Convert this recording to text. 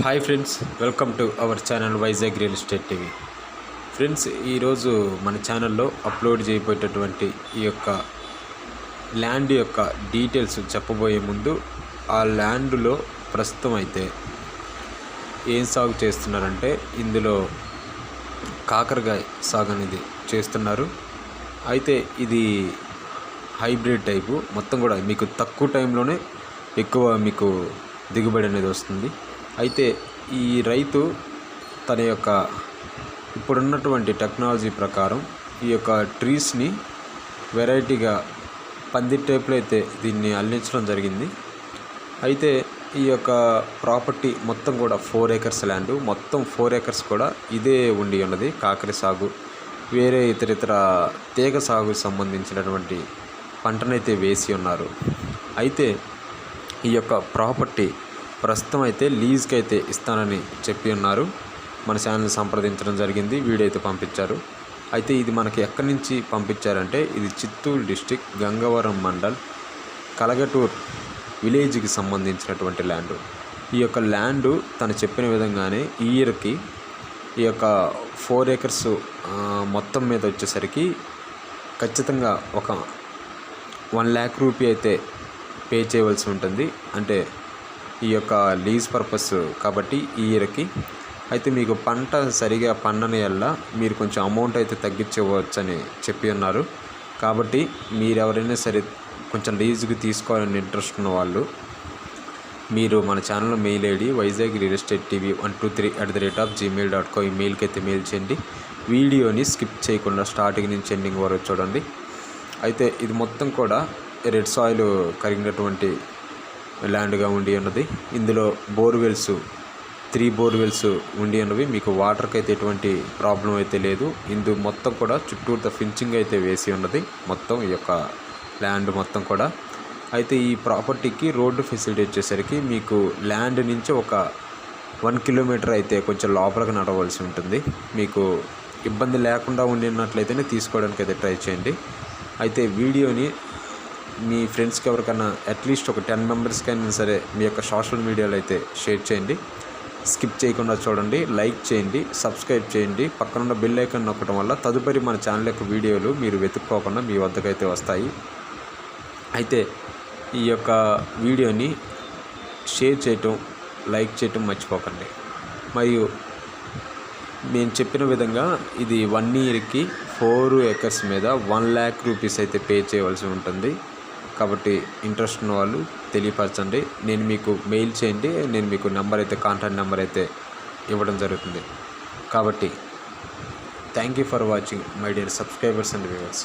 Hi friends, welcome to our channel Vizag real estate TV. Friends, ఈరోజు మన ఛానల్లో upload చేయబోయేటటువంటి ఈ యొక్క ల్యాండ్ యొక్క డీటెయిల్స్ చెప్పబోయే ముందు ఆ ల్యాండ్లో ప్రస్తుతం అయితే ఏం సాగు చేస్తున్నారంటే ఇందులో కాకరకాయ సాగు అనేది చేస్తున్నారు. అయితే ఇది హైబ్రిడ్ టైపు, మొత్తం కూడా మీకు తక్కువ టైంలోనే ఎక్కువ మీకు దిగుబడి అనేది వస్తుంది. అయితే ఈ రైతు తన యొక్క ఇప్పుడున్నటువంటి టెక్నాలజీ ప్రకారం ఈ యొక్క ట్రీస్ని వెరైటీగా పందిరి టైప్లో అయితే దీన్ని అల్లించడం జరిగింది. అయితే ఈ యొక్క ప్రాపర్టీ మొత్తం కూడా 4 acres ల్యాండ్, మొత్తం 4 acres కూడా ఇదే ఉండి ఉన్నది. కాకర సాగు, వేరే ఇతర తీగ సాగుకు సంబంధించినటువంటి పంటనైతే వేసి ఉన్నారు. అయితే ఈ యొక్క ప్రాపర్టీ ప్రస్తుతం అయితే లీజ్కి అయితే ఇస్తానని చెప్పి ఉన్నారు. మన ఛానల్ సంప్రదించడం జరిగింది, వీడియో అయితే పంపించారు. అయితే ఇది మనకి ఎక్కడి నుంచి పంపించారంటే ఇది చిత్తూరు డిస్టిక్ గంగవరం మండల్ కలగటూర్ విలేజ్కి సంబంధించినటువంటి ల్యాండ్. ఈ యొక్క ల్యాండ్ తను చెప్పిన విధంగానే ఈ ఇయర్కి ఈ యొక్క 4 acres మొత్తం మీద వచ్చేసరికి ఖచ్చితంగా ఒక 1 lakh రూపీ అయితే పే చేయవలసి ఉంటుంది. అంటే ఈ యొక్క లీజ్ పర్పస్ కాబట్టి ఈ ఇయర్కి. అయితే మీకు పంట సరిగా పండని వల్ల మీరు కొంచెం అమౌంట్ అయితే తగ్గించవచ్చని చెప్పి ఉన్నారు. కాబట్టి మీరు ఎవరైనా సరే కొంచెం లీజుకి తీసుకోవాలని ఇంట్రెస్ట్ ఉన్న వాళ్ళు మీరు మన ఛానల్లో mail ID Vizag real estate TV 123@gmail.com ఈమెయిల్కి అయితే మెయిల్ చేయండి. వీడియోని స్కిప్ చేయకుండా స్టార్టింగ్ నుంచి ఎండింగ్ వరకు చూడండి. అయితే ఇది మొత్తం కూడా రెడ్ సాయిల్ కరిగినటువంటి ల్యాండ్గా ఉండి ఉన్నది. ఇందులో బోర్వెల్స్ 3 బోర్వెల్స్ ఉండి ఉన్నవి. మీకు వాటర్కి అయితే ఎటువంటి ప్రాబ్లం అయితే లేదు. ఇందు మొత్తం కూడా చుట్టూతో ఫించింగ్ అయితే వేసి ఉన్నది మొత్తం ఈ యొక్క ల్యాండ్ మొత్తం కూడా. అయితే ఈ ప్రాపర్టీకి రోడ్డు ఫెసిలిటీ వచ్చేసరికి మీకు ల్యాండ్ నుంచి ఒక 1 kilometer అయితే కొంచెం లోపలికి నడవలసి ఉంటుంది. మీకు ఇబ్బంది లేకుండా ఉండినట్లయితేనే తీసుకోవడానికి అయితే ట్రై చేయండి. అయితే వీడియోని మీ ఫ్రెండ్స్కి ఎవరికైనా అట్లీస్ట్ ఒక 10 members సరే మీ యొక్క సోషల్ మీడియాలో అయితే షేర్ చేయండి. స్కిప్ చేయకుండా చూడండి, లైక్ చేయండి, సబ్స్క్రైబ్ చేయండి. పక్కనున్న బెల్ ఐకాన్ నొక్కడం వల్ల తదుపరి మన ఛానల్ యొక్క వీడియోలు మీరు వెతుక్కోకుండా మీ వద్దకైతే వస్తాయి. అయితే ఈ యొక్క వీడియోని షేర్ చేయటం, లైక్ చేయటం మర్చిపోకండి. మరియు నేను చెప్పిన విధంగా ఇది 1 yearకి 4 acres మీద 1 lakh రూపీస్ అయితే పే చేయవలసి ఉంటుంది. కాబట్టి ఇంట్రెస్ట్ ఉన్న వాళ్ళు తెలియపరచండి. నేను మీకు మెయిల్ చేయండి, నేను మీకు కాంటాక్ట్ నెంబర్ అయితే ఇవ్వడం జరుగుతుంది. కాబట్టి thank you for watching my dear subscribers and viewers.